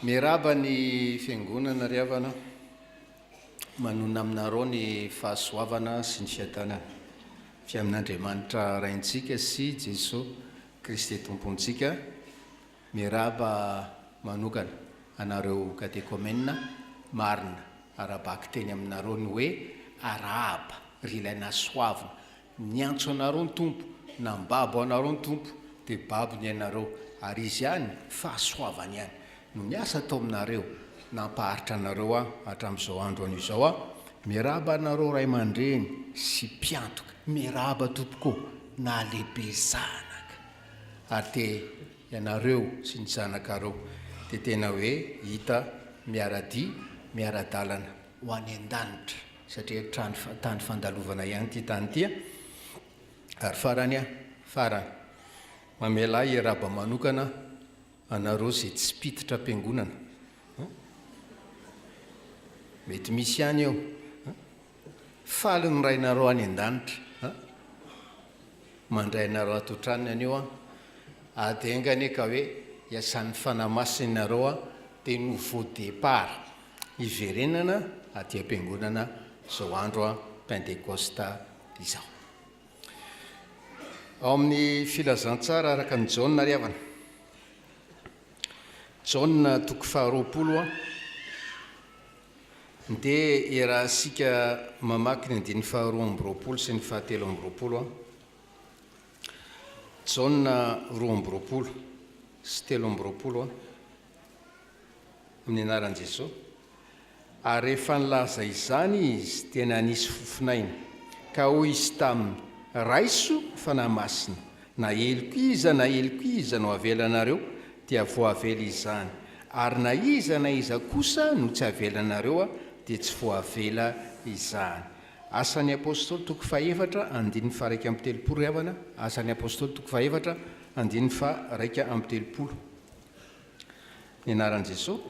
Miraba ny fiangonana ry havana manona aminareo ny fahasoavana sy ny fiadanana fiamin'Andriamanitra raintsika sy Jesosy Kristy tompontsika. Miraba manokana anareo katekômena marina arabaky teny aminareo ny hoe arahaba ry ilaina soavina, niantso anareo ny tompo, nambabo anareo ny tompo dia babo ny anareo, ary izy ihany fahasoavany ihany no miasa tao aminareo, nampaharitra anareo hatramin'izao andro an'izao miraba anareo ray aman-dreny sy mpiantoka, miraba tompoko na lehibe zanaka, ary te ianareo sy ny zanakareo dia tena hoe hita miaradia miaradalana ho any an-danitra, satria tany fandalovana ihany ty tany ity ary farany mamela iraba manokana anareo zay tsy piditra am-piangonana, mety misy ihany eo, faly ny rainareo any an-danitra, mandray nareo atotranina anio adengany ka hoe iasan'ny fanamasinareo dia nouveau départ iverenana aty am-piangonana zao andro pentecosta izao. Ao amin'ny filazantsara araka ny Jaona ry havana, Jaona 2:20 dia iarahasika mamaky ny 2:20 sy ny 3:20. Jaona 2:20 sy 3:20 amin'ny anaran'i Jesosy. Ary rehefa nilaza izany izy tena nisy fofinaina ka hoy izy taminy, raiso fanamasina, na eliko iza no avelanareo dia voavela izany, ary na iza kosa no tsy avelanareo dia tsy voavela izany. Asan'ny apôstôly 2:4 havana, asan'ny apôstôly 2:4 ny anaran'i Jesosy.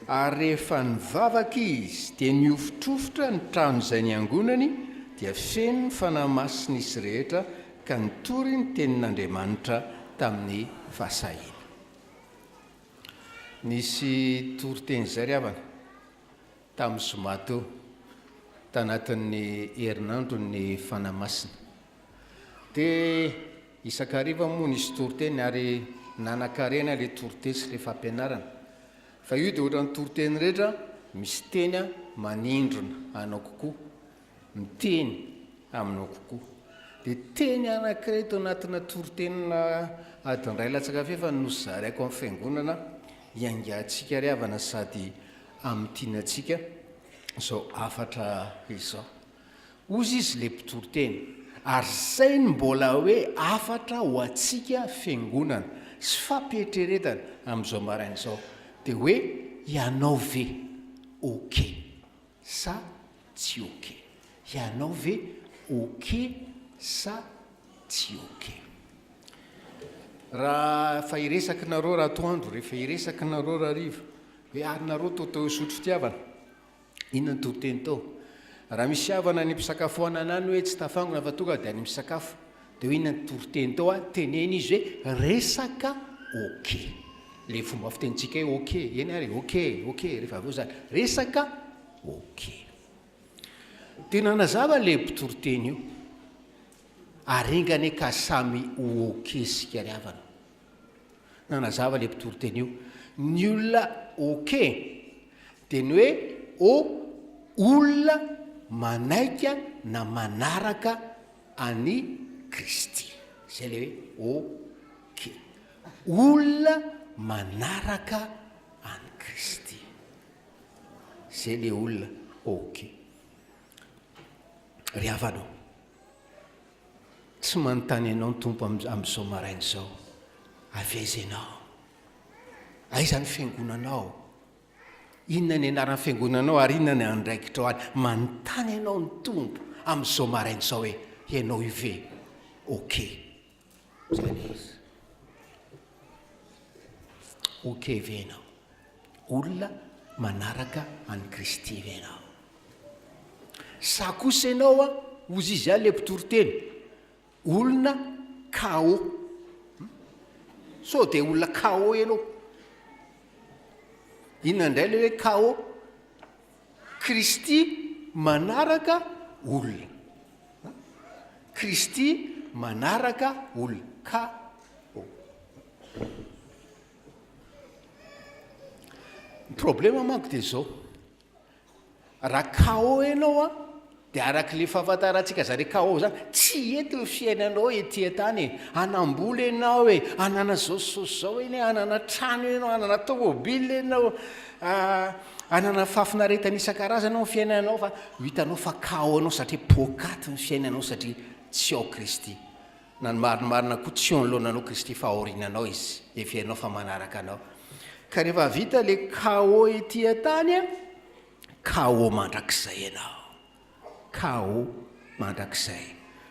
Ary rehefa nivavaka izy dia niofotrofotra ny trano izay niangonany, dia feno ny fanamasina izy rehetra ka nitory ny tenin'Andriamanitra tamin'ny fahasahiana. Nisy toriteny izay ry havana tamin'ny zoma teo tanatin'ny herinandro ny fanamasina, dia isan-kariva moa nisy toriteny ary nanan-karena ilay toriteny sy ilay fampianarana, fa io dia ohatran'ny toriteny rehetra misy teny manindrona anao kokoa, miteny aminao kokoa. Dia teny anankiray tao anatina toritenina adin'iray latsaka fefa nosy zaraiko amin'ny fiangonana hiangatsika ry havana sady amitianantsika zao afatra izao. Ozy izy le mpitoriteny, ary zay ny mbola hoe afatra ho atsika fiangonana sy fampietreretana amin'izao marain'izao, dia hoe ianao ve oke sa tsy oke? Ianao ve oke sa tsy oke? Raha fa iresaka nareo raha atoandro, rehefa iresaka nareo raha riva hoe ary nareo tao isotro fitiavana, inona ny toriteny tao? Raha misy havana ny mpisakafoanana any hoe tsy tafangona fa tonga dia any misakafo, dia hoe inona ny toriteny tao? Teneny izy hoe resaka oke. Le fomba fitenitsika hoe oke, eny ary oke, rehefa avy eo zany resaka oke. Tena nazava le mpitoriteny io, arengany ka samy oke sika ry havana. Nanazava le mpitoriteny io, ny olona oke dia ny hoe olona manaika na manaraka any Kristy, zay le hoe oke, olona manaraka any Kristy, zay le olona oke. Ry havanao, tsy manontany anao ny tompo amin'izao marain'izao, avezanao aiza ny fiangonanao, inona ny anaran'ny fiangonanao ary inona ny andraikitra ao any, manontany anao ny tompo amin'izao marain'izao hoe ianao ive oke, zany izy oke ve ianao, olona manaraka any Kristy ve ianao? Sa kosa ianao ozy izy ihany le mpitoriteny, olona KO, so dia olona KO ianao, inona indray le hoe kao Kristy manaraka olona Kristy manaraka olona kao problema manko dia zao raha kao ianao a dia arak'le fahafantarantsika zare kao zany tsy ety ny fiainanao ety tany anambola ianao hoe anana zao zao eny anana trano ianao anana tomobile ianao anana fafinaretana isan-karazana ny fiainanao fa hitanao fa kao anao satria pokaty ny fiainanao satria tsy ao Kristy na ny marimarina koa tsy ao nylohananao Kristy fa aorinanao izy efiainao fa manaraka anao ka rehefa vita le kao ety tany a kao mandrakizay ianao kao mandrakizay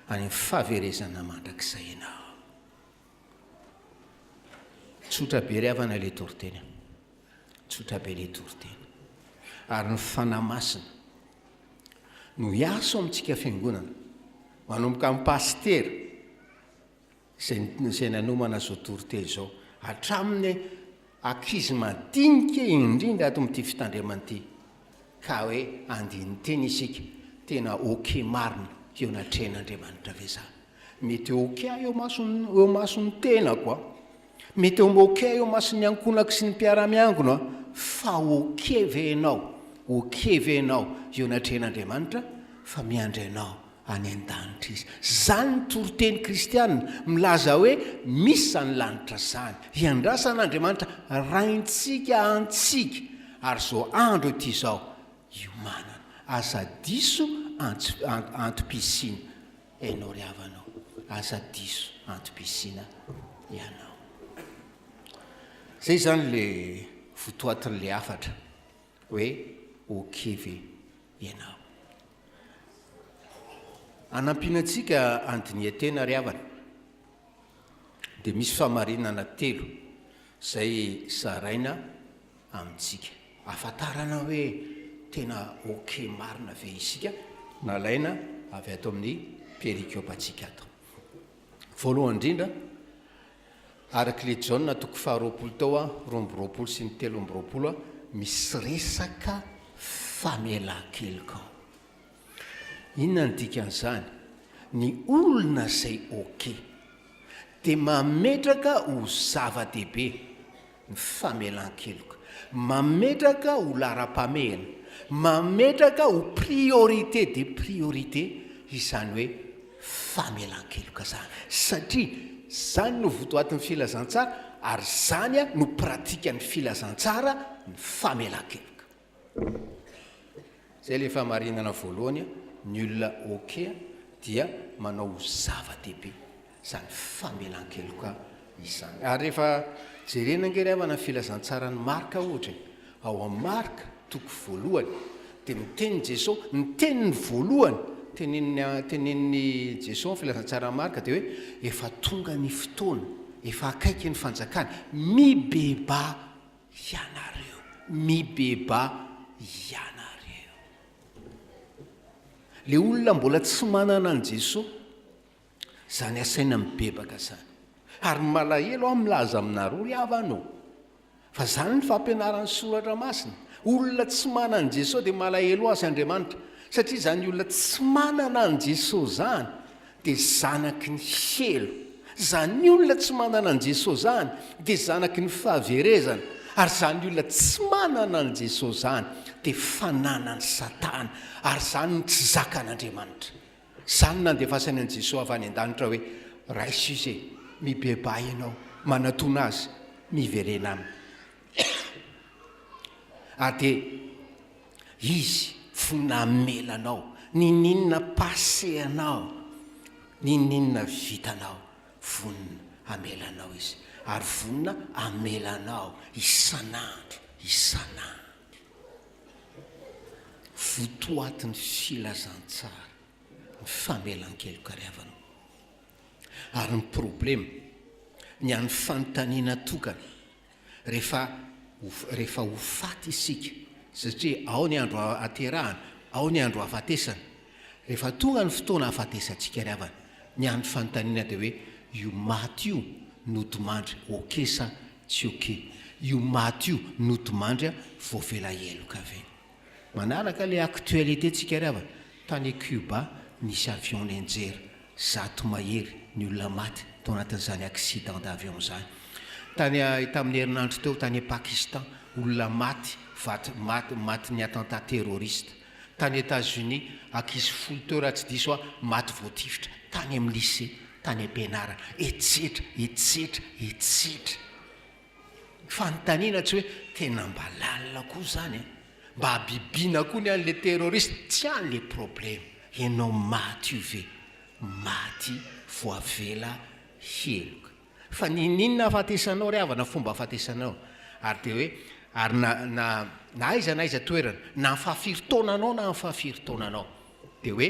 any fahaverezana mandrakizay ianao tsotra be ry havana le toriteny tsotra be le toriteny ary ny fanamasina no hiaso amintsika fiangonana manomboka amin'ny pastera izay nanomana zao toriteny zao hatramin'ny ankizy madinika indrindra ato amin'ity fitandremana ity ka hoe andiny teny isika tena oke marina eo natren'Andriamanitra ve zany mety oke eo mason'ny tena koa mety oke eo mason'ny ankonako sy ny mpiara-miangona fa oke ve enao eo natren'Andriamanitra fa miandry anao any an-danitra izy zany ny toriteny kristianina milaza hoe misy zany lanitra zany hiandrasan'Andriamanitra raintsika antsika ary zao andro ety zao iomanana aza diso antom-pisina ianao ry havanao aza diso antom-pisina ianao zay zany le votoatin'le afatra hoe okevy ianao anampinatsika andiniatena ry havana dia misy famarinana telo zay zaraina amintsika afantarana hoe tena oke marina ve isika nalaina avy ato amin'ny perikiopatsika ato voalohany indrindra arak'le Jaona toko faharoapolo tao a rombyroapolo sy ny telo ambyroapolo a misy resaka famelan-kelokao inona ny dikan'izany ny olona zay oke dia mametraka ho zava-dehibe ny famelan-keloka mametraka ho lara-pamehana mametraka ho priorité de priorité izany hoe famelan-keloka zany satria zany no votoatin'ny filazantsara ary zany a no pratika ny filazantsara ny famelan-keloka zay le famarinana voalohany ny olona oke dia manao zava-dehibe zany famelan-keloka izany ary rehefa jerena ngeryhavana filazantsara ny marika ohatra ao amin'ny marika toko voalohany dia miteny Jesosy ny teniny voalohany tenenin'ny Jesosy filazantsara ny marika dia hoe efa tonga ny fotoana efa akaiky ny fanjakana mibeba ianareo le olona mbola tsy manana an Jesosy zany asaina mibebaka zany ary malahelo aho milaza aminareo ry havanao fa zany ny fampianaran'ny soratra masina olona tsy manana an Jesosy dia malahelo azy Andriamanitra satria zany olona tsy manana an Jesosy zany dia zanaky ny helo zany olona tsy manana an Jesosy zany dia zanaky ny fahaverezana ary zany olona tsy manana an Jesosy zany dia fananany Satana ary zany ny tsy zakan'Andriamanitra zany nandefasany an Jesosy avy any an-danitra hoe raiso izy mibeba ianao manatona azy miverena aminy ary dia izy vonina amelanao nininona paseanao nininona vitanao vonina amelanao izy ary vonina amelanao isan'andro votoatin'ny filazantsara ny famelan-keloka ry havanao ary ny problema ny an'ny fanontaniana tokana rehefa ho faty isika satria ao ny andro aterahana ao ny andro hafatesana rehefa tonga ny fotoana hafatesantsika ry havana ny an'ny fanontaniana dia hoe io maty io nodimandry oke sa tsy oke io maty io notomandry a voavela eloka ve manaraka le actualité tsika ryavana tany Cuba nisy avion nenjery zato mahery ny olona maty tao anatin'izany accident d'avion zany tamin'ny herinandro teo tany Pakistan olona maty maty ny attentat terroriste tany États-Unis ankizy 10 teo raha tsy diso maty voatifitra tany amin'ny lycée tany am-pianarana etsetra fanontaniana tsy hoe tena mba lalina koa zany mba habibiana koa ny an'le terroriste tsy any le problème ianao maty io ve maty voavela heloka fa ninona afatesanao ry havana fomba afatesanao ary de hoe ary na aiza toerana na fahafiry-taonanao na fahafiry-taonanao de hoe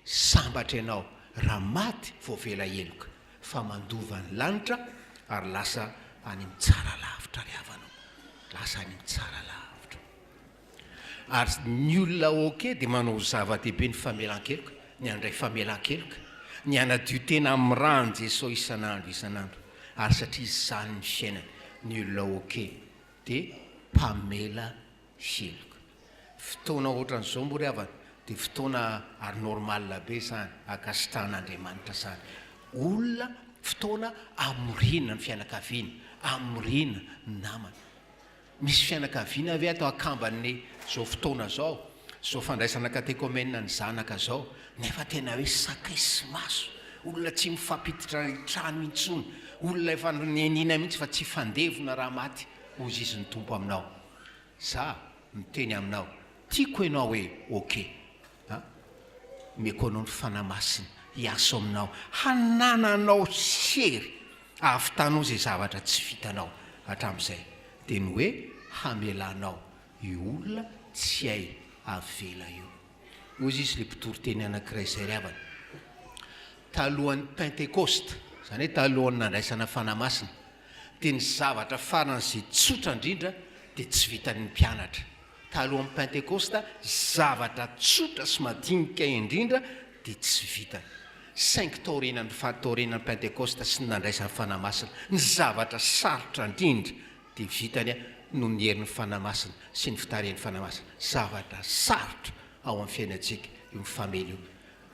sambatra ianao raha maty voavela heloka fa mandova ny lanitra ary lasa any mitsara lavitra ry havanao lasa any mitsara lavitra ary ny olona oke de manao zava-dehibe ny famelan-keloka ny andray famelan-keloka ny anadio tena amin'ny rano Jesosy isan'andro ary satria zany ny fiainany ny olona oke de mpamela heloka fotoana ohatran'izao moa ry havana de fotoana ary normal be zany akasitran'Andriamanitra zany olona fotoana amorina ny fianakaviana amorina ny namana misy fianakaviana ave atao akamban'ny zao fotoana zao fandraisana katekomena ny zanaka zao nefa tena hoe sakay sy maso olona tsy mifampititra trano intsony olona efa nenina mihitsy fa tsy fandevona raha maty ozy izy ny tompo aminao za miteny aminao tiako ianao hoe oke meko anao ny fanamasina hiaso aminao hanananao sery ahafitanao zay zavatra tsy vitanao hatramin'izay de ny hoe hamelanao io olona tsy hay avela io ozy izy le mpitory teny anankiray zay ry havana talohan'ny Pentecoste zany hoe talohan'ny nandraisana fanamasina de ny zavatra farany zay tsotra indrindra de tsy vitan'ny mpianatra talohan'ny Pentecoste zavatra tsotra sy madinika indrindra de tsy vitany 5 taorinan'ny Pentecoste sy ny nandraisany fanamasina ny zavatra sarotra indrindra de vitany no ny herin'ny fanamasina sy ny fitarian'ny fanamasina zavatra sarotra ao amin'ny fiainantsika io mifamely io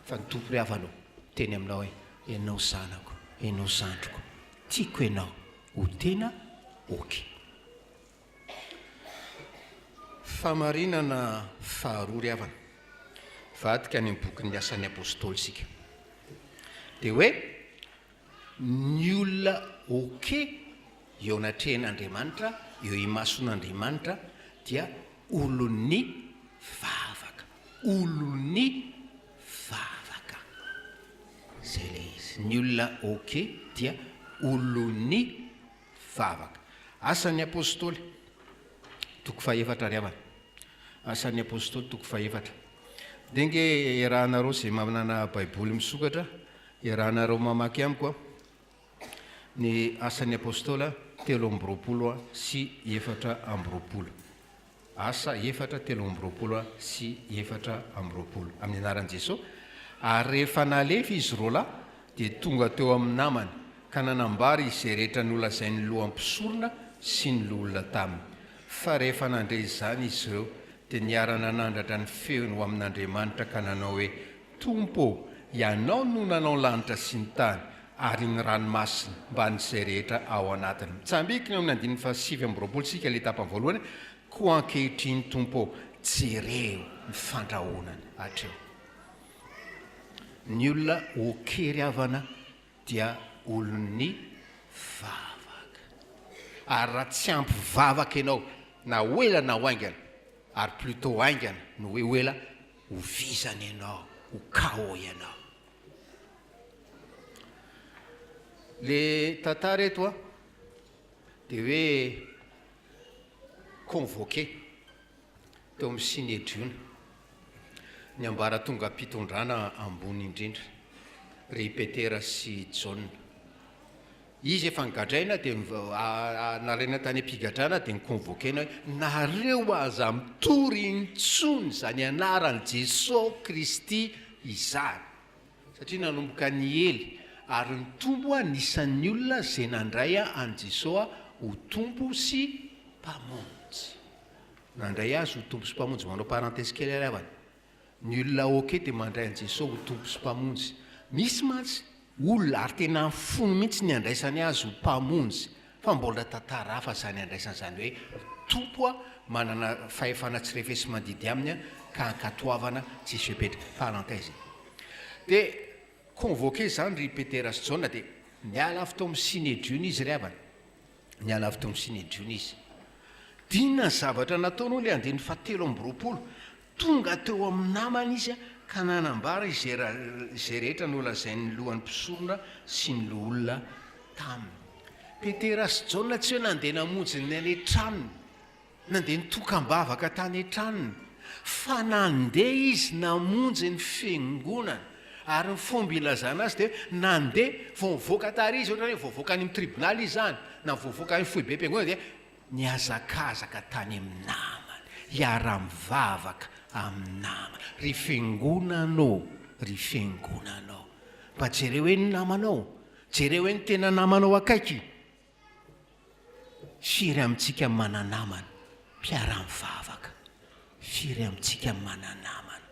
fa ny tompo ry havanao teny aminao hoe ianao zanako ianao zandroko tiako ianao ho tena oke famarinana faharoa ry havana vadika ny bokin'ny asan'ny apôstôly sika de hoe ny olona oke eo anatrehan'Andriamanitra eo imason'Andriamanitra dia olony vavaka zay le izy ny olona oke dia olony vavaka asan'ny apôstôly toko faefatra ry havana asan'ny apôstôly toko faefatra de nge iarahanareo zay manana baiboly misokatra iarahanareo mamaky amiko ny asan'ny apôstôly 3 sy 4 asa 3 sy 4 amin'ny anaran'i Jesosy ary rehefa nalefa izy roa de tonga teo amin'ny namany ka nanambary izy zay rehetra ny olazainy lohampisorona sy ny lolona taminy fa rehefa nandre izany izy ireo de niarana nandratra ny feony ho amin'Andriamanitra ka nanao hoe tompo ianao no nanao lanitra sy ny tany ary ny ranomasina mba nyzay rehetra ao anatiny mitsambikiny amin'ny 7 sika le tapany voalohany koa ankehitriny tompo jereo ny fandrahonany hatreo ny olona okery havana dia olony vavaka ary raha tsy ampy vavaka ianao na hoela na hoaingana ary plutôt haingana no hoe hoela ho vizana ianao ho kao ianao le tantara eto de hoe convoqué teo amin'ny Sinédriona ny ambara tonga mpitondrana ambony indrindra ry Petera sy Jaona izy efa nigadraina de nalaina tany ampigadrana de niconvoquena nareo aza mitory intsony zany anarany Jesosy Kristy izany satria nanomboka ny ely ary ny tombo anisan'ny olona zay nandray an Jesosy ho tompo sy mpamonjy nandray azy ho tompo sy mpamonjy manao parentese kely aravana ny olona oke dia mandray an' jesosy ho tompo sy mpamonjy misy matsy olona ary tena fono mihitsy ny andraisany azy ho mpamonjy fa mbola tantara hafa zany andraisany zany hoe tompo a manana fahefana tsy refesy mandidy aminy a ka ankatoavana tsisy hoepetra parentese dia convoqué zany ry Petera sy Jaona dia niala avy tao amin'ny Sinédriona izy ry havana niala avy tao amin'ny Sinédriona izy dinona ny zavatra nataony ho le andiny fahatelo amby roapolo tonga teo amin'ny namana izy a ka nanambara izay rehetra nolazain'ny lohan'ny mpisorona sy ny loolona taminy Petera sy Jaona tsy hoe nandeha namonjy ny any an-tranony nandeha nitokam-bavaka tany an-tranony fa nandeha izy namonjy ny fiangonana ary ny fomba ilazana azy dia nandeha vao mivoaka tary izy ohatra hoe voavoaka any amin'ny tribonaly izy zany na voavoaka any foibe mpiangonana dia niazakazaka tany amin'ny namana hiara-mivavaka amin'ny namana ry fiangonanao mba jereo hoe ny namanao jereo hoe ny tena namanao akaiky firy amintsika mananamana mpiara-mivavaka firy amintsika mananamana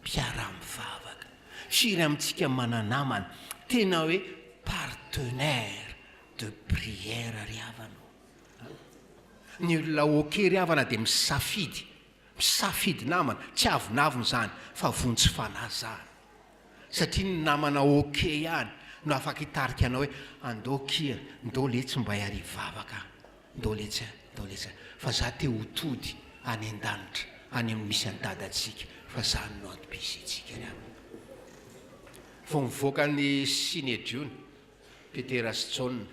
mpiara-mivavaka firy amintsika mananamana tena hoe partenaire de prière ry havanao ny olona oke ry havana dia misafidy namana tsy avonavony zany fa vontsy fanazana satria ny namana oke ihany no afaka hitarika anao hoe andao kia ndao letsy mba hiarivavaka ndao letsy fa za te hotody any an-danitra any amin'ny misy an-dadantsika fa zany no antom-pisintsika ry havana vo mivoaka ny Sinédriona Petera sy Jaona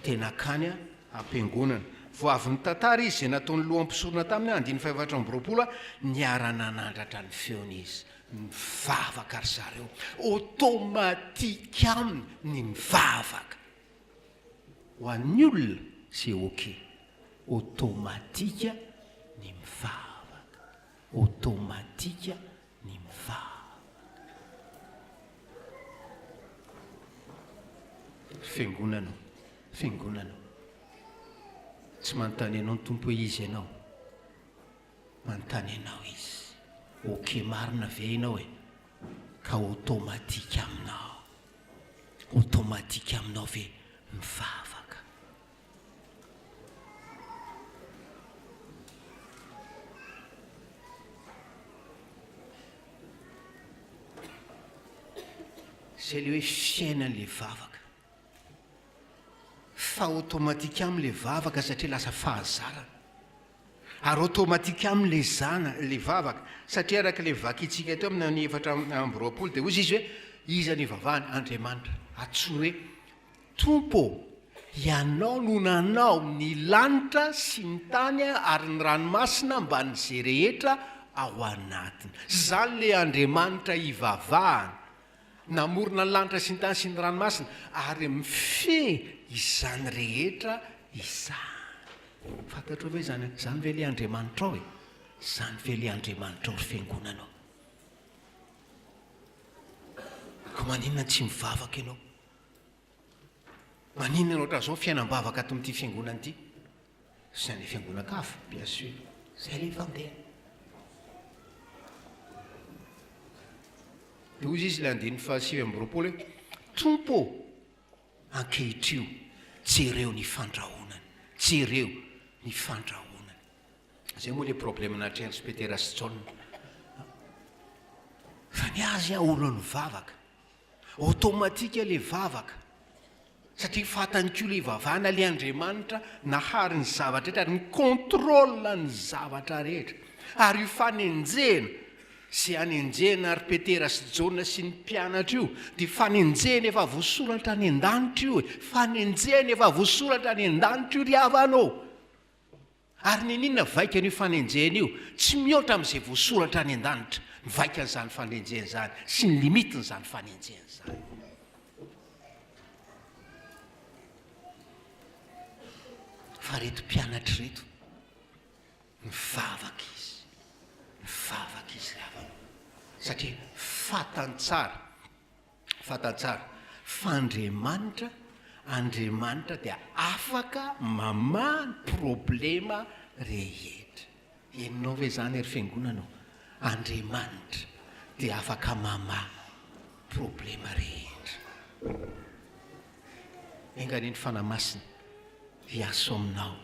tena kany a ampiangonana vo avy ny tantara izy zay nataon'ny loham-pisorona taminy andiny fahavatra amby roapolo niara-nanandratra ny feon'izy mivavaka ry zareo automatika aminy ny mivavaka ho an'ny olona zay oke automatika ny mivavaka automatika ny mivavaka fiangonanao tsy manontany ianao ny tompo hoe izy ianao manontany ianao izy oke marina ve ianao e ka automatika aminao ve mivavaka zay le hoe fiainan'le vavaka fa automatika amin'le vavaka satria lasa fahazarana ary automatika amin'le zana le vavaka satria araka le vakitsika teo amin'ny efatra amby roapolo dia ozy izy hoe iza ny vavahany Andriamanitra atsory hoe tompo ianao no nanao ny lanitra sy ny tany ary ny ranomasina mba nyzay rehetra ao anatiny zany le Andriamanitra hivavahana namorona ny lanitra sy ny tany sy ny ranomasina ary mife izany rehetra izany fantatro ve zany ve le Andriamanitra ao e zany ve le Andriamanitra ao ry fiangonanao ko maninona tsy mivavaka ianao maninona ianao ohatran'izao fiainam-bavaka ato amin'ity fiangonana ity sy ny fiangonan-kafa bien sûr zay le fandeha dia ozy izy le andiny fahasivy amby roapolo hoe tompo ankehitrio jereo ny fandrahonana zay moa le problème natrehan'ny sy Petera sy Jaona fa ny azy olona mivavaka automatika le vavaka satria fatany koa le ivavahana le Andriamanitra nahary ny zavatra rehetra ary ny contrôle ny zavatra rehetra ary io fanenjena sy anenjena ry Petera sy Jaona sy ny mpianatra io dia fanenjena efa voasoratra any an-danitra io fanenjena efa voasoratra any an-danitra io ry havanao ary ninona vaika an'io fanenjena io tsy mihoatra amin'izay voasoratra any an-danitra mivaika n'izany fanenjena zany sy ny limitiny zany fanenjena zany fa reto mpianatra reto mivavaka izy ry havana satria fatan tsara fa Andriamanitra Andriamanitra dia afaka mamany problema rehetra. Enonao ve zany ery fiangonanao? Andriamanitra dia afaka mamany problema rehetra. Enganeny fanamasina hiaso aminao,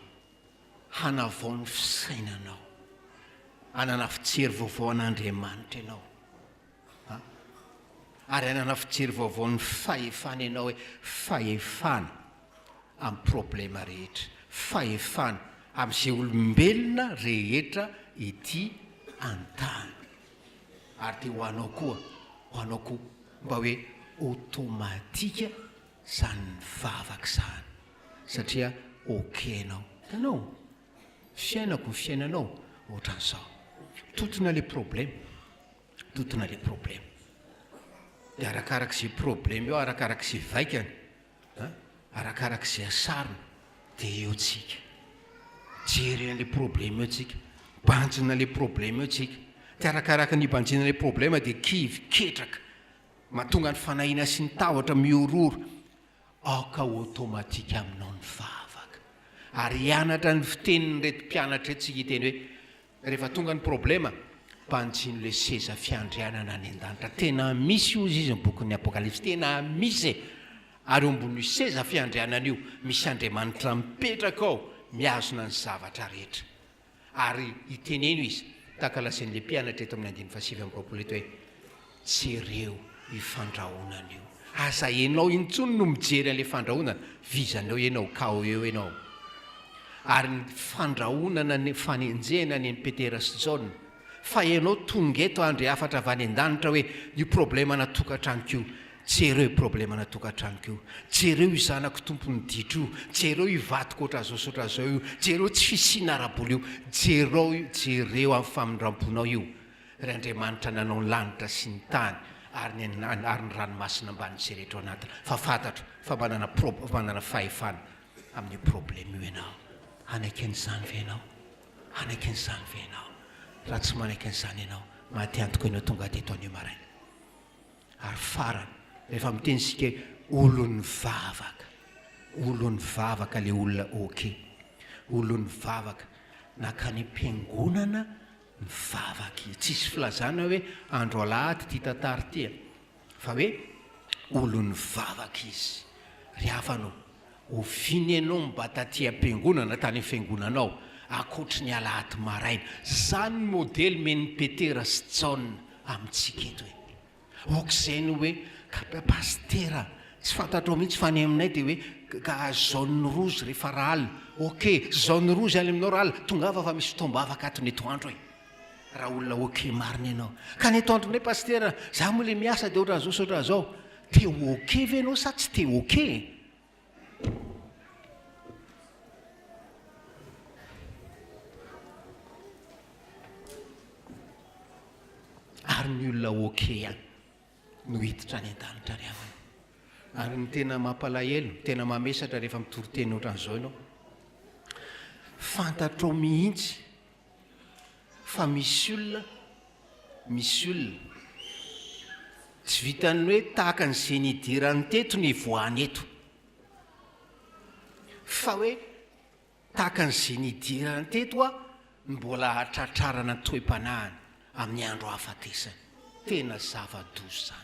hanavaony fisainanao, hanana fijery vaovao an'Andriamanitra ianao, ary hanana fijery vaovao ny fahefana ianao hoe fahefana amin'ny problema rehetra, fahefana amin'izay olombelona rehetra ety an-tany. Ary dia ho anao koa mba hoe automatika zany mivavaka zany, satria enao tanao fiainako ny fiainanao ohatran'izao, totona le problème dia arakarak'izay problème eo, arakarak'izay vaikany, arakarak'izay asarina dia eo tsika jerena le problème eo tsika, banjina le problème eo tsika. Dia arakaraka ny banjina le problème dia kivy ketraka mahatonga ny fanahiana sy ny tahotra miorora, aoka automatika aminao ny vavaka. Ary hianatra ny fitenin'ny reto mpianatra eto tsika hiteny hoe rehefa tonga ny problema, banjino le seza fiandrianana any an-danitra. Tena misy ozy izy ny bokin'ny Apokalipsy, tena misy. Ary eo ambony seza fiandrianana io misy Andriamanitra mipetraka ao miazona ny zavatra rehetra. Ary iteneno izy tahaka lazain'le mpianatra eto amin'ny 9:7 eto hoe jereo ifandrahonana io. Aza enao intsony no mijery an'le fandrahonana, vizanao enao ka eo enao. Ary ny fandrahonana ny fanenjehana ny Petera sy Jaona, fa enao tonga eto andro afatra avy any an-danitra hoe io problema natokantranoko io, jereo io problema natokantranoko io, jereo io zanako tompony ditro io, jereo io vatiko ohatrazao io, jereo tsy fisiana araboly io, jereo amin'ny famindram-ponao io. Ry Andriamanitra nanao ny lanitra sy ny tany ary ny ranomasina ambany zay rehetra ao anatiny. Fa fantatro fa manana fahefana amin'ny problème io ianao. Anaiky an'izany ve ianao? Anaiky an'izany ve ianao? Raha tsy manaiky an'izany ianao, maty antoko ianao tonga teto anio maraina. Ary farany rehefa miteny sika olon'ny vavaka le olona olon'ny vavaka nakany am-piangonana mivavaka. Tsisy filazana hoe andro alahady ty tantara ty, fa hoe olon'ny vavaka izy. Ry hafanao, oviany ianao mibata ty am-piangonana tany fiangonanao akoatra ny alahady maraina. Zany modely men'ny Petera sy Jaona amintsika eto hoe okizay ny hoe pastera tsy fantatrao mihitsy fa ny aminay dia hoe ka jaune rouge rehefa rala, jaune rouge any aminao rala, tonga fa misy fotoam-bavaka ato ny etoandro e. Raha olona marina ianao ka ny etoandro ny pastera za moa le miasa dia ohatran'izao sy ohatran'izao, teo ve ianao sa tsy teo ary ny olona ihany no hiditra any an-danitra ry havana. Ary ny tena mampalahelo, tena mamesatra rehefa mitoriteny ohatran'izao ianao, fantatrao mihitsy fa misy olona tsy vitany hoe tahaka n'izay nidirany teto ny voany eto, fa hoe tahaka n'izay nidirany teto mbola hatratrarana toe-panahany amin'ny andro hafatesany. Tena zava-doza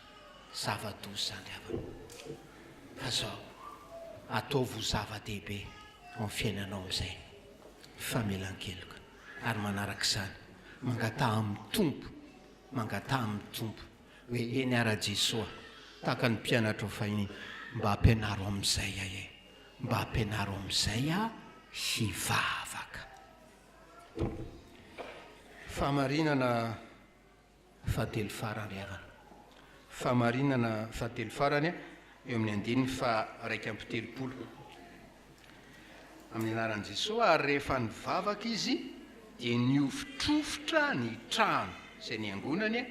zany havana. Fa zao ataovy ho zava-dehibe amin'ny fiainanao amin'izay, famelan-keloka ary manarak'izany mangataha amin'ny tompo hoe eny ara-Jesoa tahaka ny mpianatra fahiny, mba hampianaro amin'izay hivavaka. Famarinana fahatelo farany havana. Famarinana fahatelo farany eo amin'ny 9:1-7 amin'ny anaran'i Jesoa. Ary rehefa nivavaka izy dia niofitrofotra ny trano izay niangonany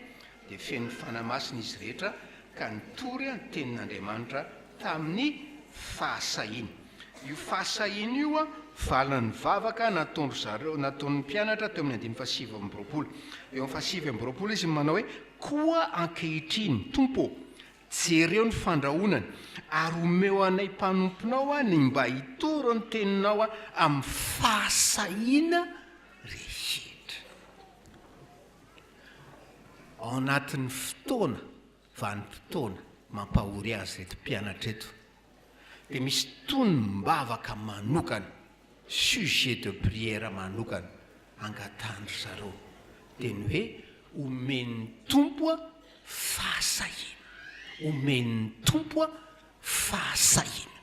dia feno fanamasina izy rehetra ka nitory ny tenin'Andriamanitra tamin'ny fahasahiny. Io fahasahiny io valany vavaka nataon'ny mpianatra teo amin'ny 9:7. Eo amin'ny 7 izy manao hoe koa ankehitriny Tompo, jereo ny fandrahonany ary omeo anay mpanomponao any mba hitoro ny teninao amin'ny fahasahiana rehetra. Ao anatin'ny fotoana vanim-potoana mampahory azy reto mpianatra eto dia misy tonombavaka manokana, sujet de prière manokana angatahany zareo, dia ny hoe omen'ny tompo fahasahiana, omen'ny tompo fahasahiana.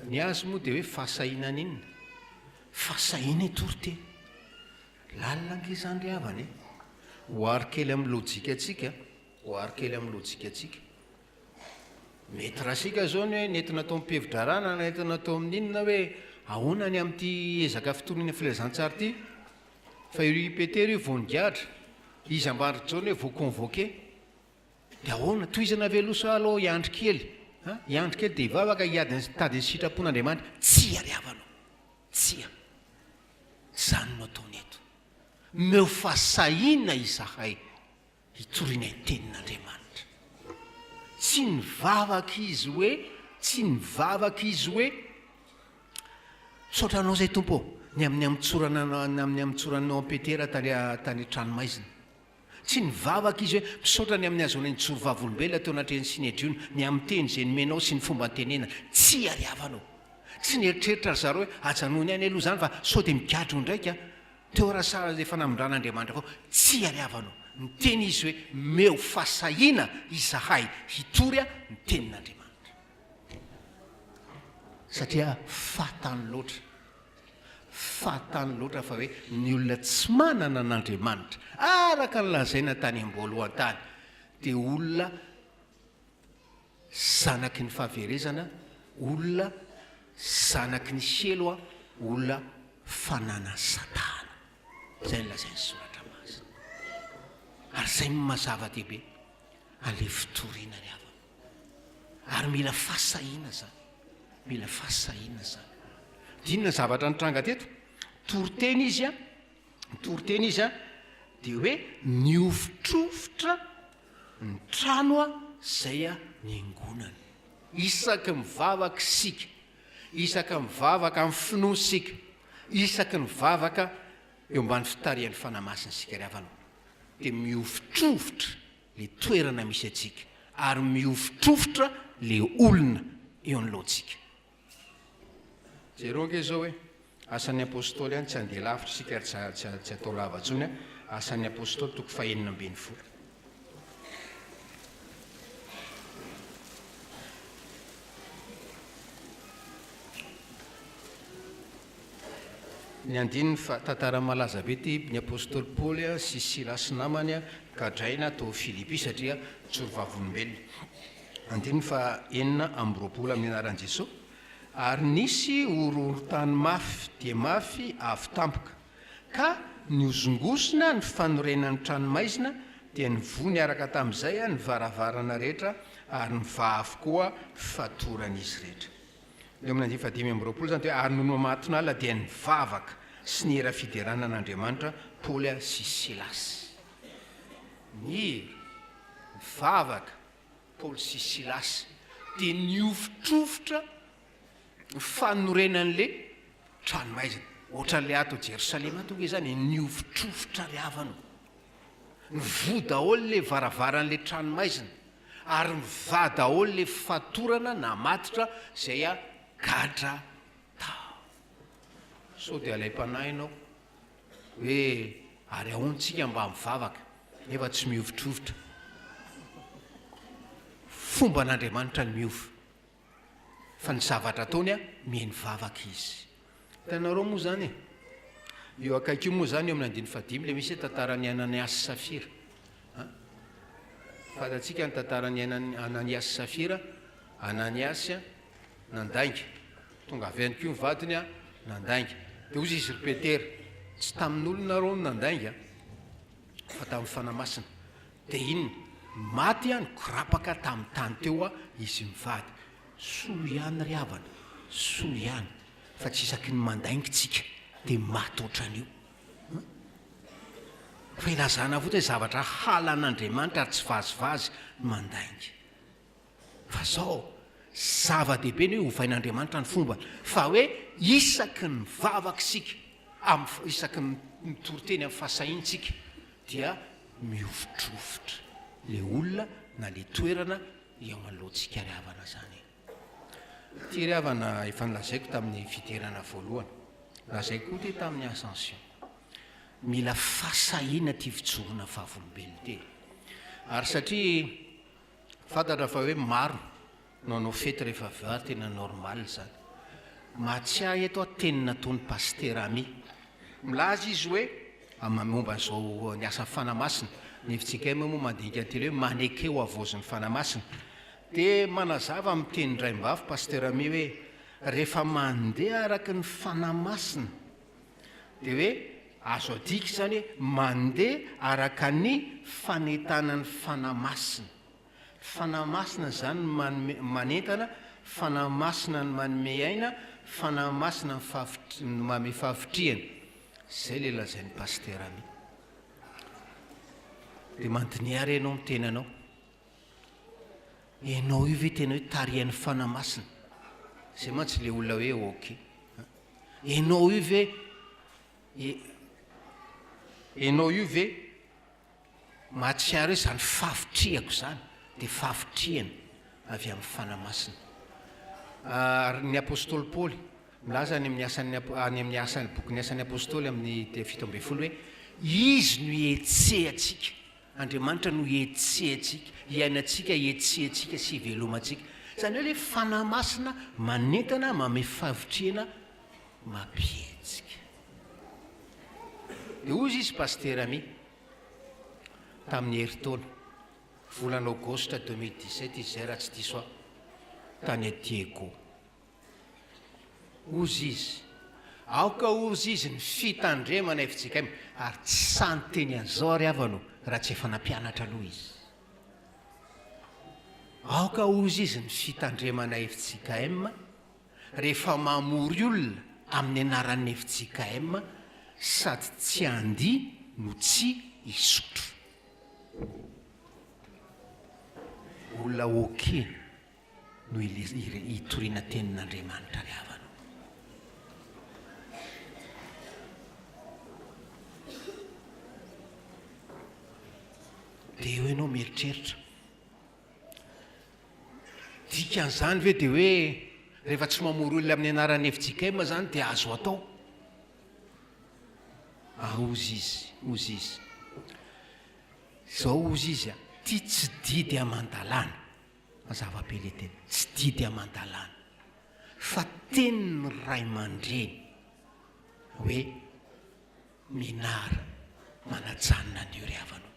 Ny azy moa dia hoe fahasahiana n'inona? Fahasahiana etorite lalina angizany ry havany hoary kely amin'ny lojika atsika, hoary kely amin'ny lojika atsika. Mety rahasika zao ny hoe nentina atao mipevitra rana, nentina atao amin'inona hoe ahoana ny amin'ity ezaka fitonina filazantsara ity, fa io Petera io vonigahatra, izy ambaritra zao ny hoe voaconvoqué, dia ahoana tohizana velosa aloha hiandry kely, hiandry kely dia hivavaka tady ny sitrapon'Andriamanitra. Tsia ry havanao, tsia, zany no ataony eto. Meo fahasahiana izahay hitorinay tenin'Andriamanitra. Tsy nivavaka izy hoe, tsy nivavaka izy hoe misaotranao zay tompo ny amin'ny amitsorananao Petera tany tranomaizina. Tsy nivavaka izy hoe misaotra ny amin'ny azonay nitsoro vavolombelona teo anatreny Sinedriona, ny amin'ny teny zay nomenao sy ny fomba ntenena. Tsy ariavanao, tsy nieritreritra zareo hoe ajanony any aloha zany fa sao dia migadro ndraika teo raha efa namindran'Andriamanitra avao. Tsy ariavanao, miteny izy hoe meo fahasahiana izahay hitory ny tenin'Andriamanitra, satria fatany loatra fa hoe ny olona tsy manana n'Andriamanitra araka ny lazaina tany am-boalohany-tany dia olona zanaky ny fahaverezana, olona zanaky ny selo, olona fanana Satana. Zay ny lazainy soratra masina. Ary zay mazava-dehibe ale fitoriana ry havana. Ary mila fahasahiana zany, mila fahasahiana zany. Dinona zavatra nitranga teto? Toriteny izy dia hoe niofitrofotra ny trano zay niangonana. Isaky mivavaka sika, isaky mivavaka amin'ny finoana sika, isaky mivavaka eo ambany fitarian'ny fanamasina sika ry havanao, dia miofitrofotra le toerana misy atsika ary miofitrofotra le olona eo an'lohantsika. Jereo ange zao hoe asan'ny apôstôly any tsy andeha lavitra sika ary tsy atao lavatsony. Asan'ny apôstôly toko 4:12. Ny andininy fa tantara malaza be ty ny apôstôly Paoly sy Silasy namany gadraina tao Filipi satria tsoro vavolombelona. Andininy fa 4:20 amin'ny anaran'i Jesosy. Ary nisy horohorontany mafy dia mafy avy tampoka, ka niozongosona ny fanorenan'ny tranomaizina dia nivoa niaraka tamin'izay ny varavarana rehetra ary niva avokoa fatoran'izy rehetra. Eo amin'ny 5:20 zany hoe ary nono mahatonala dia nivavaka sy ny era fiderana an'Andriamanitra Paoly sy Silasy. Nivavaka Paoly sy Silasy dia niofitrofotra fanorenan'le tranomaizina. Ohatran'le ato Jerosalema tonga izany niofitrofotra ry havanao, nivoa daholo le varavaran'le tranomaizina ary niva daholo le fatorana namatotra zay gadra tao. Sao dia alay mpanahy ianao hoe ary ahontsika mba mivavaka nefa tsy miofitrofotra. Fomba n'Andriamanitra ny miofy, fa ny zavatra ataony mihaino vavaka izy. Hitanareo moa zany eo akaiky moa zany eo amin'ny 5 le misy tantaran'ny Ananiasy sy Safira. Fatatsika ny tantaran'ny Ananiasy sy Safira. Ananiasy nandainga, tonga avy any koa ny vadiny nandainga, dia ozy izy ry Petera tsy tamin'olona reo ny nandainga fa tamin'ny fanamasina. Dia inona maty nikorapaka tamin'ny tany teo izy mivady. Soa ihany ry havana, soa ihany, fa tsy isaky ny mandaingitsika dia maty oatran'io fa ilazana fotsy hoe zavatra halan'Andriamanitra ary tsy vazivazy mandainga fa zao zava-dehibe ny hoe hovain'Andriamanitra ny fomba fa hoe isaky ny vavaka isika isaky nytoriteny amin'ny fahasahiantsika dia miofotrofotra le olona na le toerana eo alohantsika ry havana zany ty ry havana efa nilazaiko tamin'ny fiterana voalohany lazay koa ty tamin'ny ascension mila fahasahiana ty fijoroana vavolombelona ty ary satria fantatra fa hoe maro nanao fety rehefa vary tena normal zany mahatsiahy eto a teny nataony paster Ami milaza izy hoe momba zao ny asan'ny fanamasina ny hevitsika moa mandinika teny hoe manekeo avozin'ny fanamasina dia manazava amin'ny teny Ndraimbavy paster Ami hoe rehefa mandeha araka ny fanamasina dia hoe azo adika zany hoe mandeha araka ny fanentanany fanamasina fanamasina zany manentana fanamasina ny manome aina fanamasina ny mame fahavitriana zay le lazain'ny paster Ami dia mandiniary ianao mitenanao ianao io ve tena hoe tarihan'ny fanamasina zay mantsy le olona hoe ok ianao io ve ianao io ve mahatsiary hoe zany fahavitriako zany dia fahavitriana avy amin'ny fanamasina ary ny apôstôly Paoly milaza any amin'ny asany bokyny asan'ny apôstôly amin'ny 7 hoe izy no ietsehantsika Andriamanitra no ietsehantsika iainantsika ietsehantsika sy ivelomantsika zany hoe le fanamasina manentana mame fahavitriana mampihetsika dia ozy izy paster Ami tamin'ny heritaona volana aogositra 2017 izy zay raha tsy diso tany Diego ozy izy aoka ozy izy ny fitandremana FJKM ary tsy sanyteny an'izao ry havano raha tsy efa nampianatra aloha izy aoka ozy izy ny fitandremana FJKM rehefa mamory olona amin'ny anaran'ny FJKM sady tsy handia no tsy hisotro olona oke no hitoriana tenin'Andriamanitra ry havana dia eo ianao mieritreritra dikan'izany ve dia hoe rehefa tsy mamory olona amin'ny anaran'ny FJKM zany dia azo atao ozy izy zao ozy izy ty tsy didy amandalana mazava-be le teny tsy didy amandalana fa tenin'ny ray aman-dreny hoe minara manajanona an'io ry havanao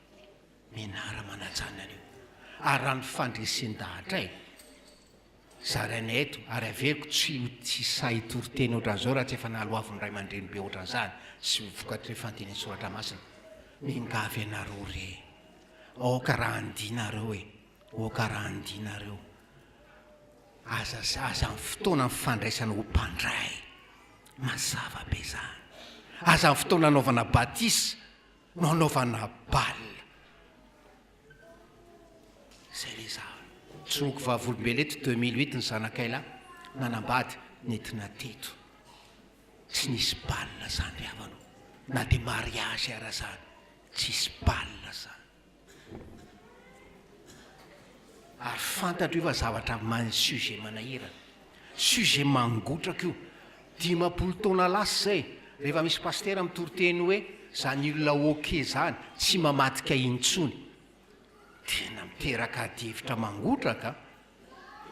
minara manajanona an'io ary raha ny fandresen-dahatra zarainay eto ary averiko tsy sahitoriteny ohatran'izao raha tsy efa nahaloavin'ny ray aman-dreny be ohatran'izany sy vokatry fandiny soratra masina mingavy anareo re oka raha andinareo oka raha andinareo aza ny fotoana ny fandraisana ho mpandray mazava be zany aza ny fotoana anaovana batisa no anaovana balia zay le zava tsonoko vavolombelona eto 2008 ny zanakayla nanambady nentina teto tsy nisy balia zany ry havanao na dia mariazy ara zany tsisy balia zany ary fantatro io fa zavatra sujet manahirana sujet mangotraka io 50 taona lasa zay rehefa misy pastera mitoriteny hoe zany olona oke zany tsy mamatika intsony tena miteraka adihevitra mangotraka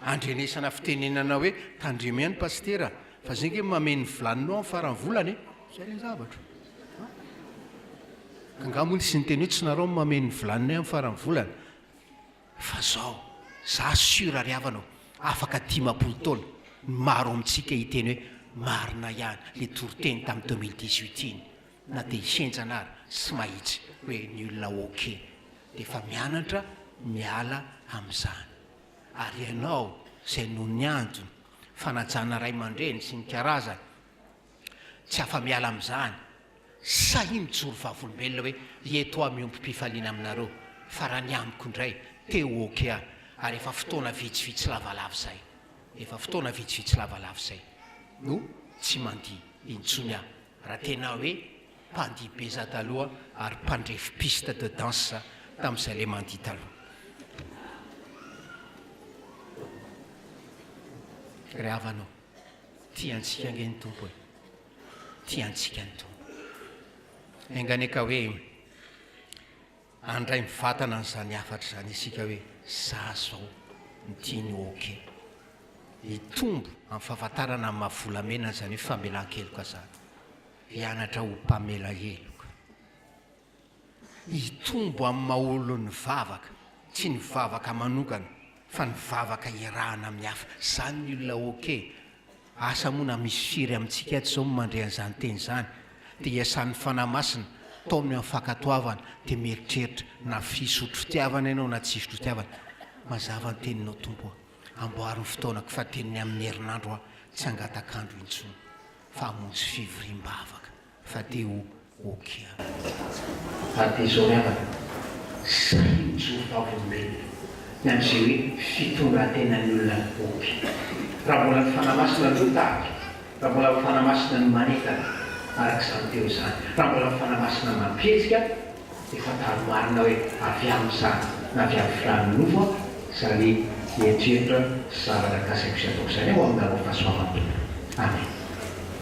andrenesana fitenenana hoe tandremo ihany pastera fa zay nge mameny vilaninao amin'ny farany volany zay le zavatra kangamony sy nyteny hoe tsy nareo mameny vilaninay amin'ny farany volany fa zao za sura ry havanao afaka 50 taona maro amintsika hiteny hoe marina ihany le toriteny tamin'ny 2018 iny na dia hisenjana ary sy mahitsy hoe ny olona oke dia efa mianatra miala amin'izany ary ianao izay no ny antony fanajana ray aman-dreny sy ny karazany tsy afa-miala amin'izany sahi mijoro vavolombelona hoe eto a miompy mpifaliana aminareo fa raha ny amiko indray teo oke a ary efa fotoana vitsivitsy lavalava zay efa fotoana vitsivitsy lavalava zay no tsy mandia intsony aho raha tena hoe mpandia beza taloha ary mpandrefy piste de danse tamin'izay le mandia taloha ry havanao tiantsika nge ny tompo e tiantsika ny tompo engany ka hoe andray mivatana n'izany afatra zany isika hoe za zao nytiany oke hitombo amin'ny fahafantarana amin'ny mahavolamena zany hoe famelan-keloka zany hianatra ho mpamela heloka hitombo amin'ny mahaolo ny vavaka tsy ny vavaka manokana fa ny vavaka irahana amin'ny hafa zany ny olona oke asa moana misy firy amintsika eto zao mandre an'izany teny zany dia iasan'ny fanahy masina tao amin'ny fankatoavana dia mieritreritra na fisotro tiavana ianao na tsisotro tiavana mazava ny teninao tompo amboary ny fotoanako fa teniny amin'ny herinandro a tsy angatakandro intsony fa hamonjy fivoriam-bavaka fa teo oke fa te zao miavana sahinjo vavolombelona ny am'izay hoe fitondratenany olona oke raha mbola ny fanahy masina no taky raha mbola ny fanahy masina no manetana araka izany teo zany raha mbola ny fanahy masina mampiezika efa talomarina hoe avy amin'izany na avy amin'ny filany nofo zany etreritra zavatra kasaiko sy ataoko zany ao amin'ny fahasoavan'ny tompo amen